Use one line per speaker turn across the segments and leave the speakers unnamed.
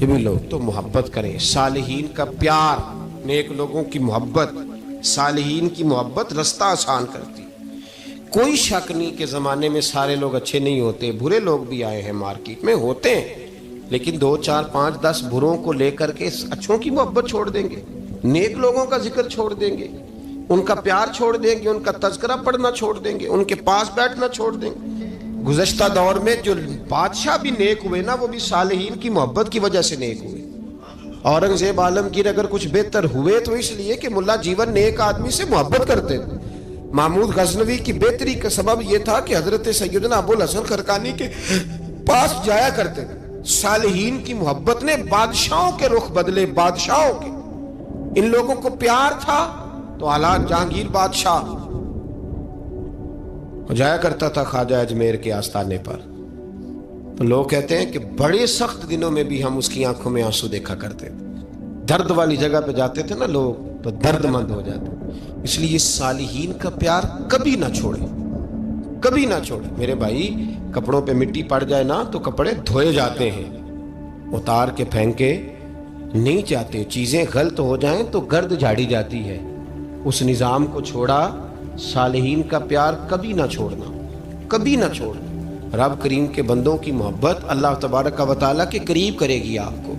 یہ بھی لوگ تو محبت کریں. صالحین کا پیار, نیک لوگوں کی محبت, صالحین کی محبت رستہ آسان کرتی. کوئی شک نہیں کہ زمانے میں سارے لوگ اچھے نہیں ہوتے, برے لوگ بھی آئے ہیں مارکیٹ میں, ہوتے ہیں, لیکن 2 4 5 10 بروں کو لے کر کے اچھوں کی محبت چھوڑ دیں گے, نیک لوگوں کا ذکر چھوڑ دیں گے, ان کا پیار چھوڑ دیں گے, ان کا تذکرہ پڑھنا چھوڑ دیں گے, ان کے پاس بیٹھنا چھوڑ دیں گے. گزشتہ دور میں جو بادشاہ بھی نیک ہوئے نا, وہ بھی صالحین کی محبت کی وجہ سے نیک ہوئے. اورنگزیب عالمگیر اگر کچھ بہتر ہوئے تو اس لیے کہ ملا جیون نیک آدمی سے محبت کرتے تھے. محمود غزنوی کی بہتری کا سبب یہ تھا کہ حضرت سیدنا ابو الحسن خرقانی کے پاس جایا کرتے تھے. صالحین کی محبت نے بادشاہوں کے رخ بدلے, بادشاہوں کے. ان لوگوں کو پیار تھا تو اعلیٰ جہانگیر بادشاہ جایا کرتا تھا خواجہ اجمیر کے آستانے پر, تو لوگ کہتے ہیں کہ بڑے سخت دنوں میں بھی ہم اس کی آنکھوں میں آنسو دیکھا کرتے تھے. درد والی جگہ پہ جاتے تھے نا لوگ تو درد مند ہو جاتے. اس لیے صالحین کا پیار کبھی نہ چھوڑے, کبھی نہ چھوڑے. میرے بھائی, کپڑوں پہ مٹی پڑ جائے نا تو کپڑے دھوئے جاتے ہیں, اتار کے پھینکے نہیں چاہتے. چیزیں غلط ہو جائیں تو گرد جھاڑی جاتی ہے. اس نظام کو چھوڑا, صالحین کا پیار کبھی نہ چھوڑنا, کبھی نہ چھوڑنا. رب کریم کے بندوں کی محبت اللہ تبارک و تعالیٰ کے قریب کرے گی آپ کو.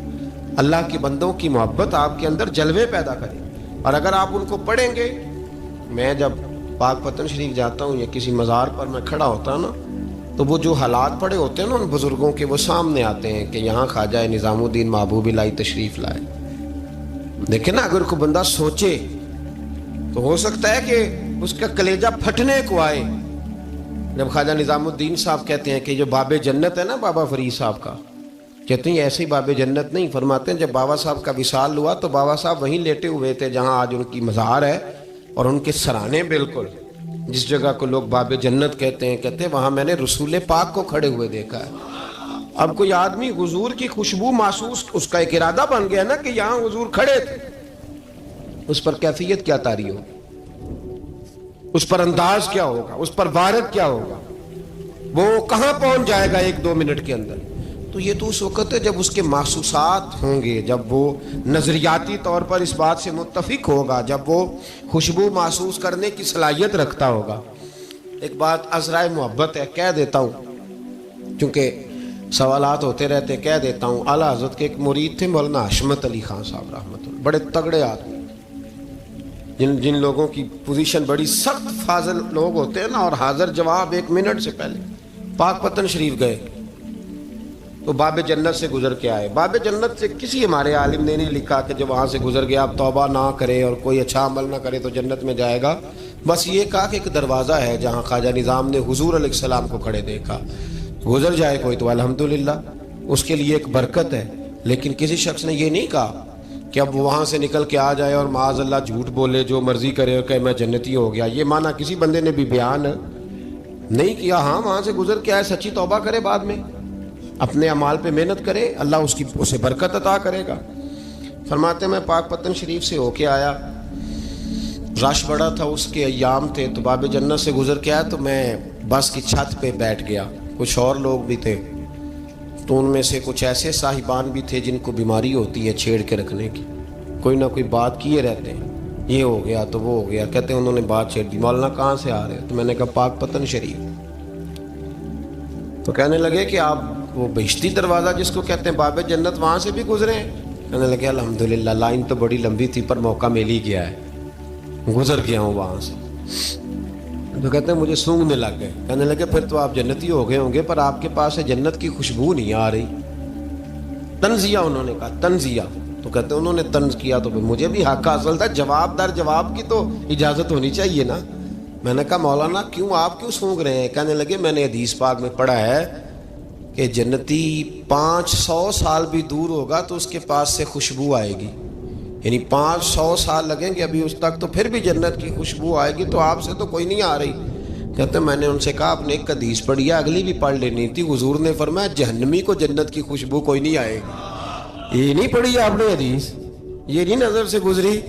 اللہ کے بندوں کی محبت آپ کے اندر جلوے پیدا کرے. اور اگر آپ ان کو پڑھیں گے, میں جب پاک پتن شریف جاتا ہوں یا کسی مزار پر میں کھڑا ہوتا ہوں نا, تو وہ جو حالات پڑے ہوتے ہیں نا ان بزرگوں کے, وہ سامنے آتے ہیں کہ یہاں خواجہ نظام الدین محبوب الہی تشریف لائے. دیکھیں نا, اگر کوئی بندہ سوچے تو ہو سکتا ہے کہ اس کا کلیجہ پھٹنے کو آئے جب خواجہ نظام الدین صاحب کہتے ہیں کہ جو باب جنت ہے نا بابا فرید صاحب کا, کہتے ہیں ایسے ہی باب جنت نہیں. فرماتے ہیں جب بابا صاحب کا وصال ہوا تو بابا صاحب وہیں لیٹے ہوئے تھے جہاں آج ان کی مزار ہے, اور ان کے سرانے بالکل جس جگہ کو لوگ باب جنت کہتے ہیں, کہتے ہیں وہاں میں نے رسول پاک کو کھڑے ہوئے دیکھا ہے. اب کوئی آدمی حضور کی خوشبو محسوس, اس کا ایک ارادہ بن گیا نا کہ یہاں حضور کھڑے تھے, اس پر کیفیت کیا طاری ہو, اس پر انداز کیا ہوگا, اس پر وارد کیا ہوگا, وہ کہاں پہنچ جائے گا 1 2 منٹ کے اندر. تو یہ تو اس وقت ہے جب اس کے محسوسات ہوں گے, جب وہ نظریاتی طور پر اس بات سے متفق ہوگا, جب وہ خوشبو محسوس کرنے کی صلاحیت رکھتا ہوگا. ایک بات عذرائے محبت ہے, کہہ دیتا ہوں چونکہ سوالات ہوتے رہتے, کہہ دیتا ہوں. اعلیٰ حضرت کے ایک مرید تھے مولانا حشمت علی خان صاحب رحمۃ اللہ, بڑے تگڑے آدمی, جن لوگوں کی پوزیشن بڑی سخت فاضل لوگ ہوتے ہیں نا, اور حاضر جواب 1 منٹ سے پہلے. پاک پتن شریف گئے تو باب جنت سے گزر کے آئے. باب جنت سے کسی ہمارے عالم نے نہیں لکھا کہ جب وہاں سے گزر گیا اب توبہ نہ کرے اور کوئی اچھا عمل نہ کرے تو جنت میں جائے گا. بس یہ کہا کہ ایک دروازہ ہے جہاں خواجہ نظام نے حضور علیہ السلام کو کھڑے دیکھا, گزر جائے کوئی تو الحمدللہ اس کے لیے ایک برکت ہے. لیکن کسی شخص نے یہ نہیں کہا کہ اب وہاں سے نکل کے آ جائے اور معاذ اللہ جھوٹ بولے, جو مرضی کرے اور کہ میں جنتی ہو گیا. یہ معنی کسی بندے نے بھی بیان نہیں کیا. ہاں, وہاں سے گزر کے آئے, سچی توبہ کرے, بعد میں اپنے اعمال پہ محنت کرے, اللہ اسے برکت عطا کرے گا. فرماتے میں پاک پتن شریف سے ہو کے آیا, رش بڑا تھا, اس کے ایام تھے, تو باب جنت سے گزر کے آیا تو میں بس کی چھت پہ بیٹھ گیا. کچھ اور لوگ بھی تھے, تو ان میں سے کچھ ایسے صاحبان بھی تھے جن کو بیماری ہوتی ہے چھیڑ کے رکھنے کی, کوئی نہ کوئی بات کیے رہتے ہیں, یہ ہو گیا تو وہ ہو گیا. کہتے ہیں انہوں نے بات چھیڑ دی, مولانا کہاں سے آ رہے ہیں؟ تو میں نے کہا پاک پتن شریف. تو کہنے لگے کہ آپ وہ بہشتی دروازہ جس کو کہتے ہیں باب جنت, وہاں سے بھی گزرے ہیں؟ کہنے لگے الحمدللہ, لائن تو بڑی لمبی تھی پر موقع مل ہی گیا ہے, گزر گیا ہوں وہاں سے. تو کہتے ہیں مجھے سونگنے لگ گئے. کہنے لگے پھر تو آپ جنتی ہو گئے ہوں گے, پر آپ کے پاس جنت کی خوشبو نہیں آ رہی. تنزیہ, انہوں نے کہا تنزیہ. تو کہتے ہیں انہوں نے طنز کیا تو مجھے بھی حق حاصل تھا, جواب در جواب کی تو اجازت ہونی چاہیے نا. میں نے کہا مولانا کیوں, آپ کیوں سونگ رہے ہیں؟ کہنے لگے میں نے حدیث پاک میں پڑھا ہے کہ جنتی 500 سال بھی دور ہوگا تو اس کے پاس سے خوشبو آئے گی, یعنی 500 سال لگیں گے ابھی اس تک, تو پھر بھی جنت کی خوشبو آئے گی, تو آپ سے تو کوئی نہیں آ رہی. کہتے ہیں میں نے ان سے کہا آپ نے ایک حدیث پڑھی ہے, اگلی بھی پڑھ لینی تھی. حضور نے فرمایا جہنمی کو جنت کی خوشبو کوئی نہیں آئے گی. یہ نہیں پڑھی آپ نے حدیث, یہ نہیں نظر سے گزری؟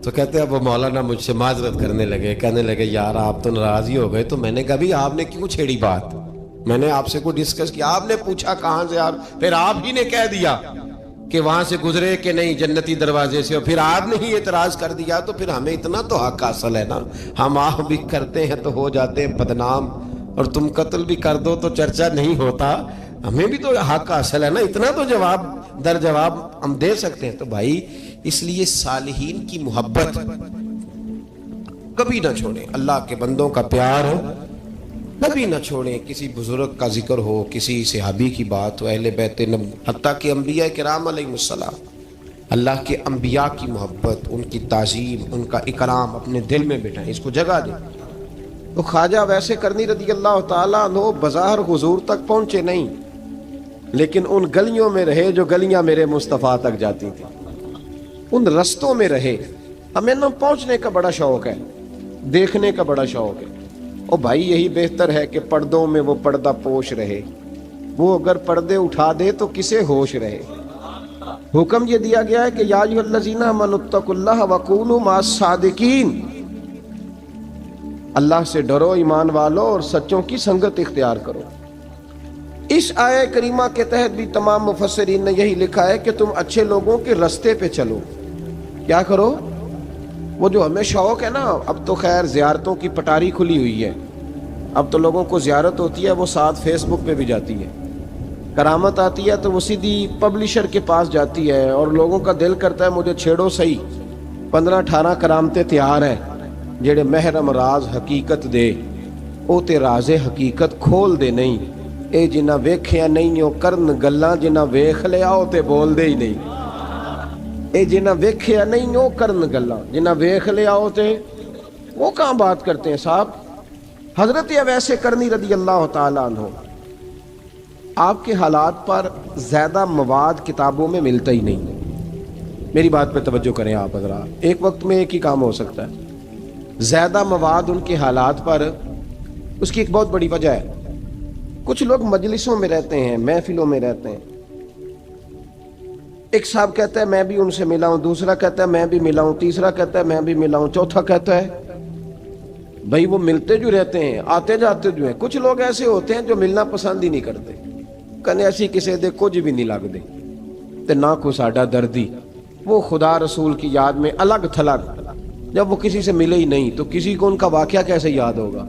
تو کہتے ہیں اب وہ مولانا مجھ سے معذرت کرنے لگے, کہنے لگے یار آپ تو ناراض ہی ہو گئے. تو میں نے کہا بھی آپ نے کیوں چھیڑی بات؟ میں نے آپ سے کوئی ڈسکس کیا؟ آپ نے پوچھا کہاں سے, آپ پھر آپ ہی نے کہہ دیا. کہ وہاں سے گزرے کہ نہیں جنتی دروازے سے، اور پھر آپ نے ہی اعتراض کر دیا تو پھر ہمیں اتنا تو حق حاصل ہے نا، ہم آہ بھی کرتے ہیں تو ہو جاتے ہیں بدنام، اور تم قتل بھی کر دو تو چرچا نہیں ہوتا، ہمیں بھی تو حق حاصل ہے نا، اتنا تو جواب در جواب ہم دے سکتے ہیں۔ تو بھائی اس لیے صالحین کی محبت کبھی نہ چھوڑیں، اللہ کے بندوں کا پیار ہو کبھی نہ چھوڑیں، کسی بزرگ کا ذکر ہو، کسی صحابی کی بات ہو، اہل بیت نبی، حتیٰ کہ انبیاء کرام علیہ السلام، اللہ کے انبیاء کی محبت، ان کی تعظیم، ان کا اکرام اپنے دل میں بٹھائیں، اس کو جگہ دیں۔ تو خواجہ ویسے کرنی رضی اللہ تعالیٰ عنہ بظاہر حضور تک پہنچے نہیں، لیکن ان گلیوں میں رہے جو گلیاں میرے مصطفیٰ تک جاتی تھیں، ان رستوں میں رہے۔ ہمیں نہ پہنچنے کا بڑا شوق ہے، دیکھنے کا بڑا شوق ہے، اور بھائی یہی بہتر ہے کہ پردوں میں وہ پردہ پوش رہے، وہ اگر پردے اٹھا دے تو کسے ہوش رہے۔ حکم یہ دیا گیا ہے کہ یا ایھا الذین آمنوا اتقوا اللہ وکونوا مع الصادقین، اللہ سے ڈرو ایمان والو اور سچوں کی سنگت اختیار کرو۔ اس آیہ کریمہ کے تحت بھی تمام مفسرین نے یہی لکھا ہے کہ تم اچھے لوگوں کے رستے پہ چلو۔ کیا کرو؟ وہ جو ہمیں شوق ہے نا، اب تو خیر زیارتوں کی پٹاری کھلی ہوئی ہے، اب تو لوگوں کو زیارت ہوتی ہے وہ ساتھ فیس بک پہ بھی جاتی ہے، کرامت آتی ہے تو وہ سیدھی پبلشر کے پاس جاتی ہے، اور لوگوں کا دل کرتا ہے مجھے چھیڑو صحیح، 15-18 کرامتیں تیار ہیں، جڑے محرم راز حقیقت دے او تے راز حقیقت کھول دے نہیں، اے جنہ ویکھیا نہیں او کرن گلاں، جنہ ویکھ لیا او تے بول دے ہی نہیں، اے جنہ ویکھیا نہیں او کرن گلاں، جنہ ویکھ لیا او تے وہ کہاں بات کرتے ہیں صاحب۔ حضرت اویس کرنی رضی اللہ تعالیٰ عنہ، آپ کے حالات پر زیادہ مواد کتابوں میں ملتا ہی نہیں، میری بات پہ توجہ کریں آپ حضرات، ایک وقت میں ایک ہی کام ہو سکتا ہے، زیادہ مواد ان کے حالات پر، اس کی ایک بہت بڑی وجہ ہے، کچھ لوگ مجلسوں میں رہتے ہیں، محفلوں میں رہتے ہیں، ایک صاحب کہتا ہے میں بھی ان سے ملا ہوں، دوسرا کہتا ہے میں بھی ملا ہوں، تیسرا کہتا ہے میں بھی ملا ہوں، چوتھا کہتا ہے بھائی وہ ملتے جو رہتے ہیں، آتے جاتے جو ہیں، کچھ لوگ ایسے ہوتے ہیں جو ملنا پسند ہی نہیں کرتے، کنے ایسی کسی دے کچھ بھی نہیں لگ دے تے نہ کو ساڈا دردی، وہ خدا رسول کی یاد میں الگ تھلگ، جب وہ کسی سے ملے ہی نہیں تو کسی کو ان کا واقعہ کیسے یاد ہوگا،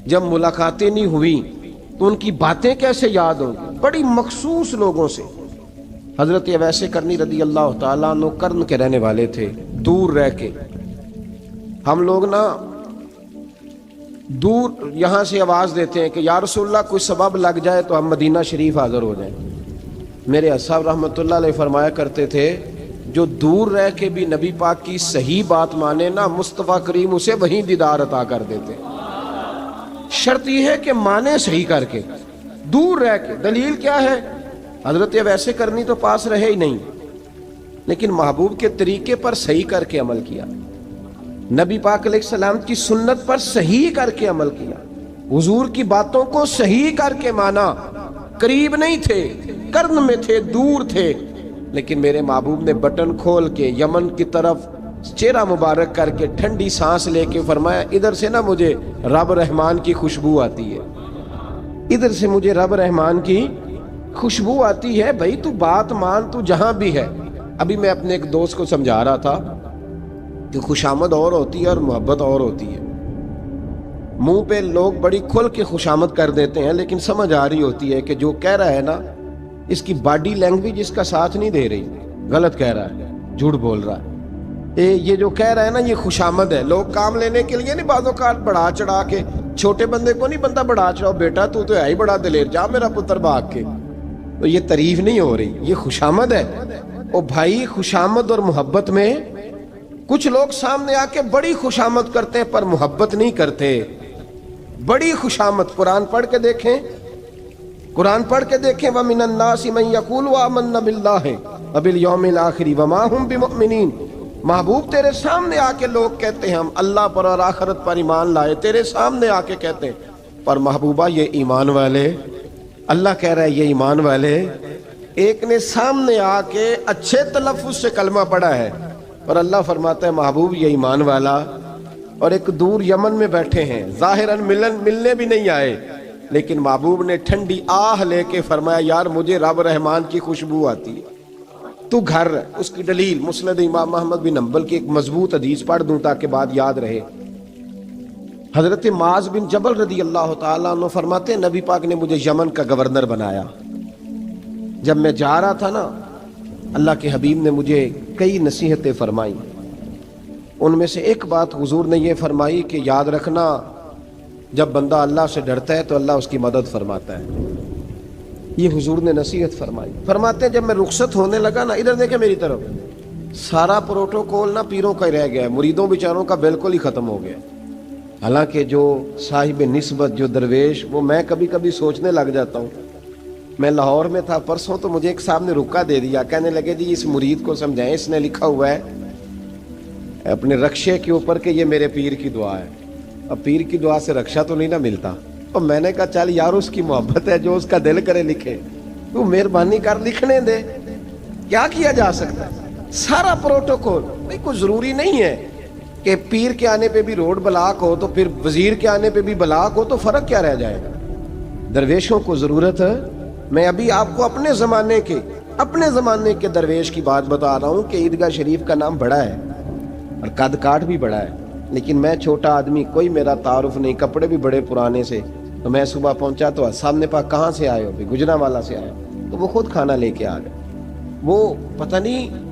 جب ملاقاتیں نہیں ہوئی تو ان کی باتیں کیسے یاد ہوں گی، بڑی مخصوص لوگوں سے۔ حضرت اویس کرنی رضی اللہ تعالیٰ عنہ کرن کے رہنے والے تھے، دور رہ کے، ہم لوگ نا دور یہاں سے آواز دیتے ہیں کہ یا رسول اللہ کوئی سبب لگ جائے تو ہم مدینہ شریف حاضر ہو جائیں۔ میرے صاحب رحمۃ اللہ علیہ فرمایا کرتے تھے جو دور رہ کے بھی نبی پاک کی صحیح بات مانے نا، مصطفیٰ کریم اسے وہیں دیدار عطا کر دیتے، شرط یہ ہے کہ مانے صحیح کر کے، دور رہ کے۔ دلیل کیا ہے؟ حضرت اویس کرنی تو پاس رہے ہی نہیں، لیکن محبوب کے طریقے پر صحیح کر کے عمل کیا، نبی پاک علیہ السلام کی سنت پر صحیح کر کے عمل کیا، حضور کی باتوں کو صحیح کر کے مانا۔ قریب نہیں تھے، قرن میں تھے، دور تھے، لیکن میرے محبوب نے بٹن کھول کے یمن کی طرف چہرہ مبارک کر کے ٹھنڈی سانس لے کے فرمایا ادھر سے نا مجھے رب رحمان کی خوشبو آتی ہے، ادھر سے مجھے رب رحمان کی خوشبو آتی ہے، بھائی تو بات مان، تو جہاں بھی ہے۔ ابھی میں اپنے ایک دوست کو سمجھا رہا تھا کہ خوشامد اور ہوتی ہے اور محبت اور ہوتی ہے، منہ پہ لوگ بڑی کھل کے خوشامد کر دیتے ہیں، لیکن سمجھ آ رہی ہوتی ہے کہ جو کہہ رہا ہے نا اس کی باڈی لینگویج اس کا ساتھ نہیں دے رہی، غلط کہہ رہا ہے، جھوٹ بول رہا ہے، یہ جو کہہ رہا ہے نا یہ خوشامد ہے۔ لوگ کام لینے کے لیے نہیں بعض اوقات بڑھا چڑھا کے، چھوٹے بندے کو نہیں بندہ بڑھا چڑھاؤ، بیٹا تو ہے ہی بڑا دلیر، جا میرا پتر بھاگ کے، تو یہ تعریف نہیں ہو رہی، یہ خوشامد ہے۔ او بھائی خوشامد اور محبت میں کچھ لوگ سامنے آ کے بڑی خوشامد کرتے ہیں پر محبت نہیں کرتے، بڑی خوشامد۔ قرآن پڑھ کے دیکھیں، قرآن پڑھ کے دیکھیں وَمِنَ النَّاسِ مَن يَقُولُ آمَنَّا بِاللَّهِ وَبِالْيَوْمِ الْآخِرِ وَمَا هُمْ بِمُؤْمِنِينَ۔ محبوب تیرے سامنے آ کے لوگ کہتے ہیں ہم اللہ پر اور آخرت پر ایمان لائے، تیرے سامنے آ کے کہتے ہیں، پر محبوبہ یہ ایمان والے، اللہ کہہ رہا ہے یہ ایمان والے، ایک نے سامنے آ کے اچھے تلفظ سے کلمہ پڑھا ہے اور اللہ فرماتا ہے محبوب یہ ایمان والا، اور ایک دور یمن میں بیٹھے ہیں، ظاہراً ملنے بھی نہیں آئے، لیکن محبوب نے ٹھنڈی آہ لے کے فرمایا یار مجھے رب رحمان کی خوشبو آتی ہے۔ تو گھر اس کی دلیل مسند امام احمد بن حنبل کی ایک مضبوط حدیث پڑھ دوں تاکہ بات یاد رہے. حضرت معاذ بن جبل رضی اللہ تعالیٰ عنہ فرماتے ہیں نبی پاک نے مجھے یمن کا گورنر بنایا. جب میں جا رہا تھا نا اللہ کے حبیب نے مجھے کئی نصیحتیں فرمائیں. ان میں سے ایک بات حضور نے یہ فرمائی کہ یاد رکھنا جب بندہ اللہ سے ڈرتا ہے تو اللہ اس کی مدد فرماتا ہے. یہ حضور نے نصیحت فرمائی. فرماتے ہیں جب میں رخصت ہونے لگا نا ادھر دیکھیں میری طرف, سارا پروٹوکول نا پیروں کا ہی رہ گیا ہے, مریدوں بیچاروں کا بالکل ہی ختم ہو گیا. حالانکہ جو صاحب نسبت جو درویش وہ میں کبھی کبھی سوچنے لگ جاتا ہوں. میں لاہور میں تھا پرسوں تو مجھے ایک صاحب نے رکا دے دیا, کہنے لگے جی اس مرید کو سمجھائیں, اس نے لکھا ہوا ہے اپنے رکشے کے اوپر کہ یہ میرے پیر کی دعا ہے. اب پیر کی دعا سے رکشہ تو نہیں نہ ملتا. اور میں نے کہا چل یار اس کی محبت ہے, جو اس کا دل کرے لکھے, تو مہربانی کر لکھنے دے, کیا کیا جا سکتا ہے. سارا پروٹوکول بھائی کوئی ضروری نہیں ہے کہ پیر کے آنے پہ بھی روڈ بلاک ہو تو پھر وزیر کے آنے پہ بھی بلاک ہو, تو فرق کیا رہ جائے گا. درویشوں کو ضرورت ہے. میں ابھی آپ کو اپنے زمانے کے درویش کی بات بتا رہا ہوں کہ عیدگاہ شریف کا نام بڑا ہے اور قد کاٹ بھی بڑا ہے, لیکن میں چھوٹا آدمی, کوئی میرا تعارف نہیں, کپڑے بھی بڑے پرانے سے. تو میں صبح پہنچا تو صاحب نے پاک کہاں سے آئے ہو, گجرانوالہ سے آئے. تو وہ خود کھانا لے کے آ گئے. وہ پتہ نہیں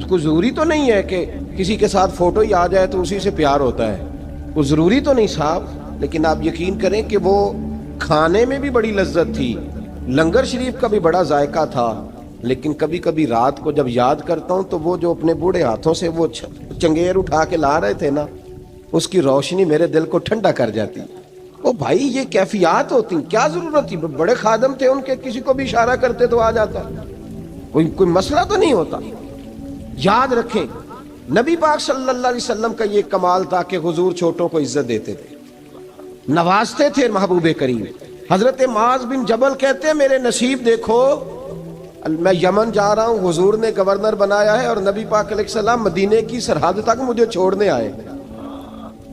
کوئی ضروری تو نہیں ہے کہ کسی کے ساتھ فوٹو ہی آ جائے تو اسی سے پیار ہوتا ہے, وہ ضروری تو نہیں صاحب. لیکن آپ یقین کریں کہ وہ کھانے میں بھی بڑی لذت تھی, لنگر شریف کا بھی بڑا ذائقہ تھا. لیکن کبھی کبھی رات کو جب یاد کرتا ہوں تو وہ جو اپنے بوڑھے ہاتھوں سے وہ چنگیر اٹھا کے لا رہے تھے نا, اس کی روشنی میرے دل کو ٹھنڈا کر جاتی. او بھائی یہ کیفیات ہوتی, کیا ضرورت تھی. بڑے خادم تھے ان کے, کسی کو بھی اشارہ کرتے تو آ جاتا, کوئی مسئلہ تو نہیں ہوتا. یاد رکھیں نبی پاک صلی اللہ علیہ وسلم کا یہ کمال تھا کہ حضور چھوٹوں کو عزت دیتے تھے, نوازتے تھے محبوب کریم. حضرت معاذ بن جبل کہتے ہیں میرے نصیب دیکھو, میں یمن جا رہا ہوں, حضور نے گورنر بنایا ہے اور نبی پاک علیہ السلام مدینے کی سرحد تک مجھے چھوڑنے آئے.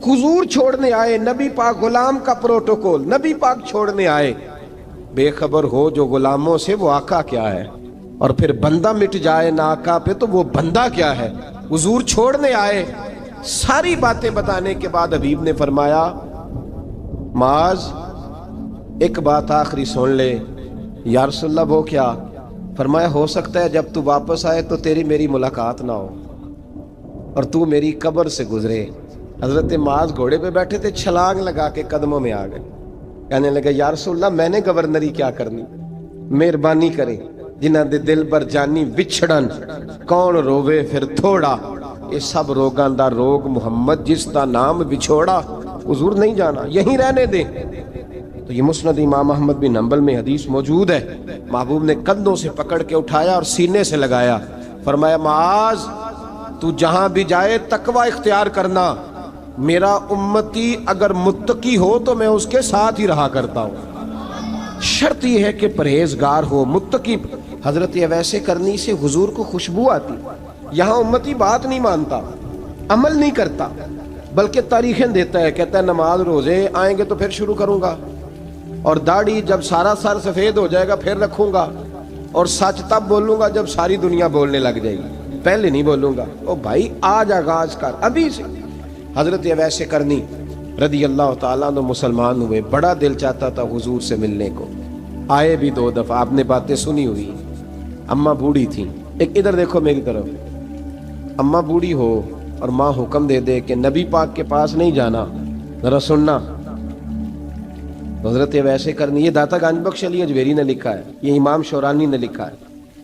حضور چھوڑنے آئے, نبی پاک غلام کا پروٹوکول, نبی پاک چھوڑنے آئے. بے خبر ہو جو غلاموں سے وہ آقا کیا ہے, اور پھر بندہ مٹ جائے نہ آقا پہ تو وہ بندہ کیا ہے. حضور چھوڑنے آئے, ساری باتیں بتانے کے بعد حبیب نے فرمایا معاذ ایک بات آخری سن لے. یا رسول اللہ وہ کیا؟ فرمایا ہو سکتا ہے جب تو واپس آئے تو تیری میری ملاقات نہ ہو اور تو میری قبر سے گزرے. حضرت معاذ گھوڑے پہ بیٹھے تھے, چھلانگ لگا کے قدموں میں آ گئے. کہنے لگے یا رسول اللہ میں نے گورنری کیا کرنی, مہربانی کرے. جنہاں دے دل بر جانی بچھڑن کون روے پھر تھوڑا, یہ سب روگاں دا روگ محمد جس دا نام بچھوڑا. حضور نہیں جانا, یہیں رہنے دیں. تو یہ مسند امام احمد بن حنبل میں حدیث موجود ہے. محبوب نے کندھوں سے پکڑ کے اٹھایا اور سینے سے لگایا. فرمایا معاذ تو جہاں بھی جائے تقوی اختیار کرنا, میرا امتی اگر متقی ہو تو میں اس کے ساتھ ہی رہا کرتا ہوں. شرط یہ ہے کہ پرہیزگار ہو, متقی. حضرت ویسے کرنی سے حضور کو خوشبو آتی. یہاں امتی بات نہیں مانتا, عمل نہیں کرتا, بلکہ تاریخیں دیتا ہے. کہتا ہے نماز روزے آئیں گے تو پھر شروع کروں گا, اور داڑھی جب سارا سر سفید ہو جائے گا پھر رکھوں گا, اور سچ تب بولوں گا جب ساری دنیا بولنے لگ جائے گی, پہلے نہیں بولوں گا. او بھائی آج آغاز کر ابھی سے. حضرت ویسے کرنی رضی اللہ تعالیٰ عنہ مسلمان ہوئے, بڑا دل چاہتا تھا حضور سے ملنے کو. آئے بھی 2 دفعہ, آپ نے باتیں سنی ہوئی. اماں بوڑھی تھیں, ایک ادھر دیکھو میری طرف. اماں بوڑھی ہو اور ماں حکم دے دے کہ نبی پاک کے پاس نہیں جانا, ذرا سننا. حضرت ویسے کرنی, یہ داتا گنج بخش علی اجویری نے لکھا ہے, یہ امام شورانی نے لکھا ہے,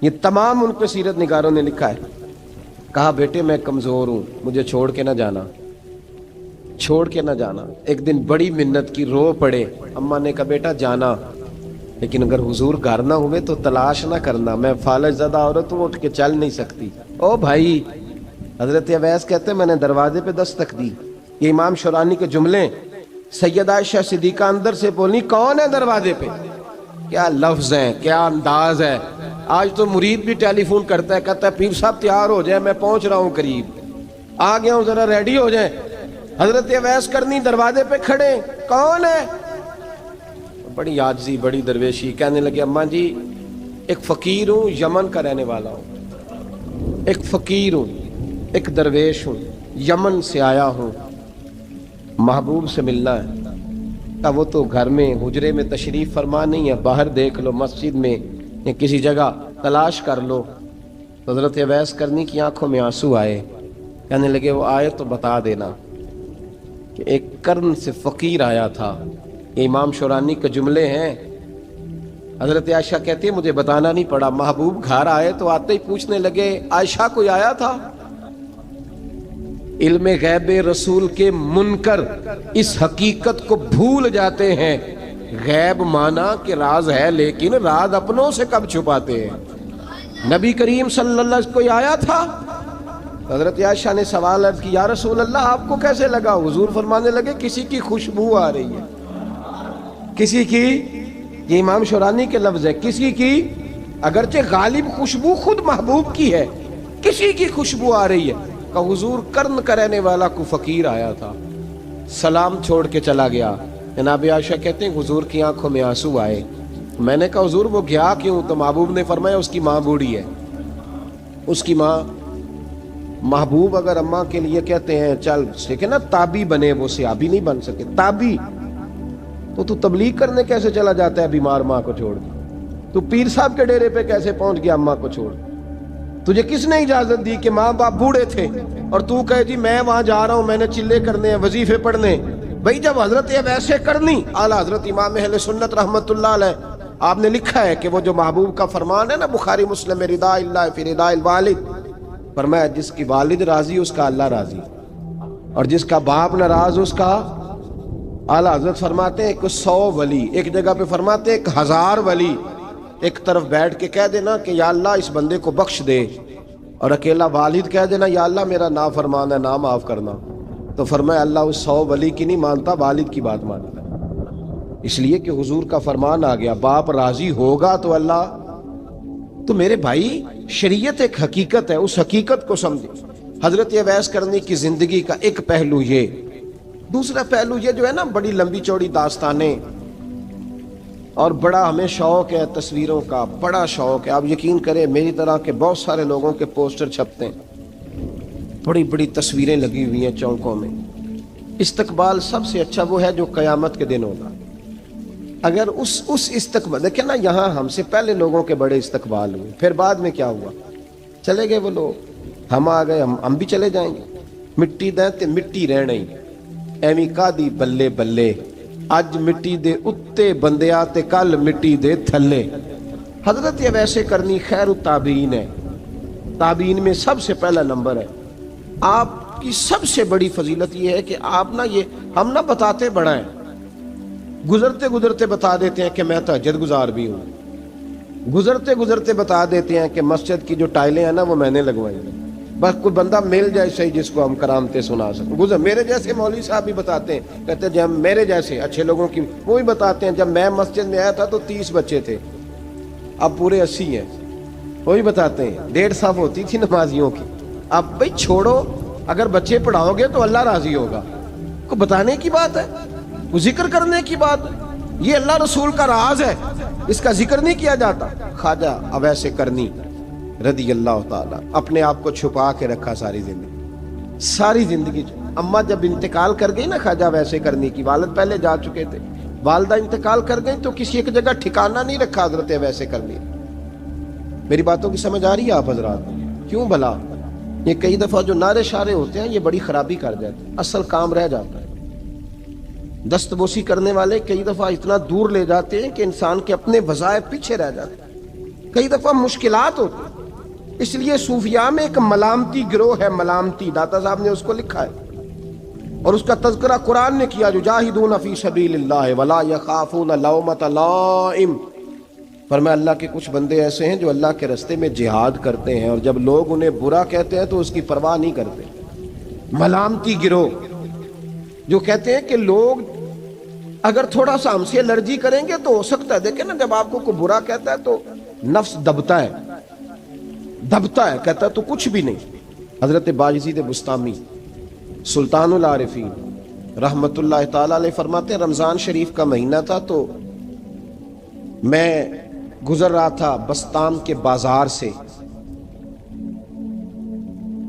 یہ تمام ان پہ سیرت نگاروں نے لکھا ہے. کہا بیٹے میں کمزور ہوں, مجھے چھوڑ کے نہ جانا, چھوڑ کے نہ جانا. ایک دن بڑی منت کی, رو پڑے. اماں نے کہا بیٹا جانا, لیکن اگر حضور گھر نہ ہوئے تو تلاش نہ کرنا, میں فالج زدہ عورت ہوں, اٹھ کے چل نہیں سکتی. او بھائی حضرت اویس کہتے ہیں میں نے دروازے پہ دستک دی. یہ امام شورانی کے جملے. سیدہ عائشہ صدیقہ اندر سے بولی کون ہے دروازے پہ؟ کیا لفظ ہیں, کیا انداز ہے. آج تو مرید بھی ٹیلی فون کرتا ہے, کہتا ہے پیر صاحب تیار ہو جائے, میں پہنچ رہا ہوں قریب, آ گیا ہوں, ذرا ریڈی ہو جائیں. حضرت اویس کرنی دروازے پہ کھڑے, کون ہے؟ بڑی عاجزی, بڑی درویشی. کہنے لگے اماں جی ایک فقیر ہوں, یمن کا رہنے والا ہوں, ایک فقیر ہوں، ایک درویش ہوں، یمن سے آیا ہوں، محبوب سے ملنا ہے۔ اب وہ تو گھر میں حجرے میں تشریف فرما نہیں ہے، باہر دیکھ لو، مسجد میں یا کسی جگہ تلاش کر لو۔ حضرت اویس کرنی کی آنکھوں میں آنسو آئے، کہنے لگے وہ آئے تو بتا دینا کہ ایک قرن سے فقیر آیا تھا۔ یہ امام شورانی کے جملے ہیں۔ حضرت عائشہ کہتی ہے مجھے بتانا نہیں پڑا، محبوب گھر آئے تو آتے ہی پوچھنے لگے عائشہ کوئی آیا تھا؟ علم غیب رسول کے منکر اس حقیقت کو بھول جاتے ہیں۔ غیب مانا کہ راز ہے، لیکن راز اپنوں سے کب چھپاتے ہیں؟ نبی کریم صلی اللہ علیہ وسلم کوئی آیا تھا؟ حضرت عائشہ نے سوال عرض کی یا رسول اللہ آپ کو کیسے لگا؟ حضور فرمانے لگے کسی کی خوشبو آ رہی ہے، کسی کی، یہ امام شورانی کے لفظ ہے، کسی کی، اگرچہ غالب خوشبو خود محبوب کی ہے، کسی کی خوشبو آ رہی ہے۔ کہ حضور قرن کا رہنے والا کو فقیر آیا تھا، سلام چھوڑ کے چلا گیا۔ جناب عائشہ کہتے ہیں حضور کی آنکھوں میں آنسو آئے۔ میں نے کہا حضور وہ گیا کیوں؟ تو محبوب نے فرمایا اس کی ماں بوڑھی ہے، اس کی ماں۔ محبوب اگر اماں کے لیے کہتے ہیں چل دیکھیں نا تابی بنے، وہ صحابی نہیں بن سکے، تابی تو تبلیغ کرنے کیسے چلا جاتا ہے بیمار ماں کو چھوڑ کے؟ تو پیر صاحب کے ڈیرے پہ کیسے پہنچ گیا اماں کو چھوڑ؟ تجھے کس نے اجازت دی کہ ماں باپ بوڑھے تھے اور تو کہے جی میں وہاں جا رہا ہوں، میں نے چلے کرنے ہیں، وظیفے پڑھنے؟ بھئی جب حضرت ویسے کرنی، اعلیٰ حضرت امام اہل سنت رحمت اللہ علیہ آپ نے لکھا ہے کہ وہ جو محبوب کا فرمان ہے نا بخاری مسلم میں، رضا اللہ فی رضا الوالد، فرمایا جس کی والد راضی اس کا اللہ راضی، اور جس کا باپ ناراض اس کا، اعلیٰ حضرت فرماتے ہیں 100 ولی، ایک جگہ پہ فرماتے ہیں 1000 ولی ایک طرف بیٹھ کے کہہ دینا کہ یا اللہ اس بندے کو بخش دے، اور اکیلا والد کہہ دینا یا اللہ میرا نافرمان ہے نہ معاف کرنا، تو فرمایا اللہ اس 100 ولی کی نہیں مانتا، والد کی بات مانتا ہے۔ اس لیے کہ حضور کا فرمان آ گیا باپ راضی ہوگا تو اللہ۔ تو میرے بھائی شریعت ایک حقیقت ہے، اس حقیقت کو سمجھے۔ حضرت اویس کرنی کی زندگی کا ایک پہلو یہ، دوسرا پہلو یہ جو ہے نا بڑی لمبی چوڑی داستانیں، اور بڑا ہمیں شوق ہے تصویروں کا، بڑا شوق ہے۔ آپ یقین کریں میری طرح کے بہت سارے لوگوں کے پوسٹر چھپتے ہیں، بڑی بڑی تصویریں لگی ہوئی ہیں چوکوں میں۔ استقبال سب سے اچھا وہ ہے جو قیامت کے دن ہوگا۔ اگر اس استقبال دیکھیں نا، یہاں ہم سے پہلے لوگوں کے بڑے استقبال ہوئے، پھر بعد میں کیا ہوا؟ چلے گئے وہ لوگ، ہم آ گئے، ہم بھی چلے جائیں گے۔ مٹی دیں تے مٹی رہنا ہی، ایویں کا دی بلے بلے، اج مٹی دے اتے بندیا تے کل مٹی دے تھلے۔ حضرت ویسے کرنی خیر التابعین ہے، تابعین میں سب سے پہلا نمبر ہے۔ آپ کی سب سے بڑی فضیلت یہ ہے کہ آپ نا، یہ ہم نہ بتاتے بڑا ہیں، گزرتے گزرتے بتا دیتے ہیں کہ میں تہجد گزار بھی ہوں، گزرتے گزرتے بتا دیتے ہیں کہ مسجد کی جو ٹائلیں ہیں نا وہ میں نے لگوائی ہیں، بس کوئی بندہ مل جائے صحیح جس کو ہم کرامتیں سنا سکیں۔ میرے جیسے مولوی صاحب بھی بتاتے ہیں، کہتے ہیں جب میرے جیسے اچھے لوگوں کی وہ بھی بتاتے ہیں جب میں مسجد میں آیا تھا تو 30 بچے تھے، اب پورے 80 ہیں، وہ بھی بتاتے ہیں 1.5 صف ہوتی تھی نمازیوں کی، اب بھائی چھوڑو، اگر بچے پڑھاؤ گے تو اللہ راضی ہوگا۔ کو بتانے کی بات ہے، وہ ذکر کرنے کی بات ہے، یہ اللہ رسول کا راز ہے، اس کا ذکر نہیں کیا جاتا۔ خواجہ اویس کرنی رضی اللہ تعالیٰ اپنے آپ کو چھپا کے رکھا ساری زندگی۔ اماں جب انتقال کر گئی نا خواجہ ویسے کرنی کی، والد پہلے جا چکے تھے، والدہ انتقال کر گئی تو کسی ایک جگہ ٹھکانہ نہیں رکھا حضرت ویسے کرنی۔ میری باتوں کی سمجھ آ رہی ہے آپ حضرات؟ کیوں بھلا یہ کئی دفعہ جو نعرے شارے ہوتے ہیں یہ بڑی خرابی کر جاتے ہیں، اصل کام رہ جاتا ہے۔ دست بوسی کرنے والے کئی دفعہ اتنا دور لے جاتے ہیں کہ انسان کے اپنے وظائف پیچھے رہ جاتے ہیں، کئی دفعہ مشکلات ہوتی ہیں۔ اس لیے صوفیاء میں ایک ملامتی گروہ ہے، ملامتی، داتا صاحب نے اس کو لکھا ہے اور اس کا تذکرہ قرآن نے کیا، یجاہدون فی سبیل اللہ ولا یخافون لومۃ لائم۔ فرمایا اللہ کے کچھ بندے ایسے ہیں جو اللہ کے راستے میں جہاد کرتے ہیں اور جب لوگ انہیں برا کہتے ہیں تو اس کی پرواہ نہیں کرتے۔ ملامتی گروہ جو کہتے ہیں کہ لوگ اگر تھوڑا سا ہم سے الرجی کریں گے تو ہو سکتا ہے، دیکھیں نا جب آپ کو کوئی برا کہتا ہے تو نفس دبتا ہے، کہتا ہے تو کچھ بھی نہیں۔ حضرت باجزید بستامی سلطان العارفین رحمت اللہ تعالیٰ علیہ فرماتے ہیں رمضان شریف کا مہینہ تھا تو میں گزر رہا تھا بستام کے بازار سے،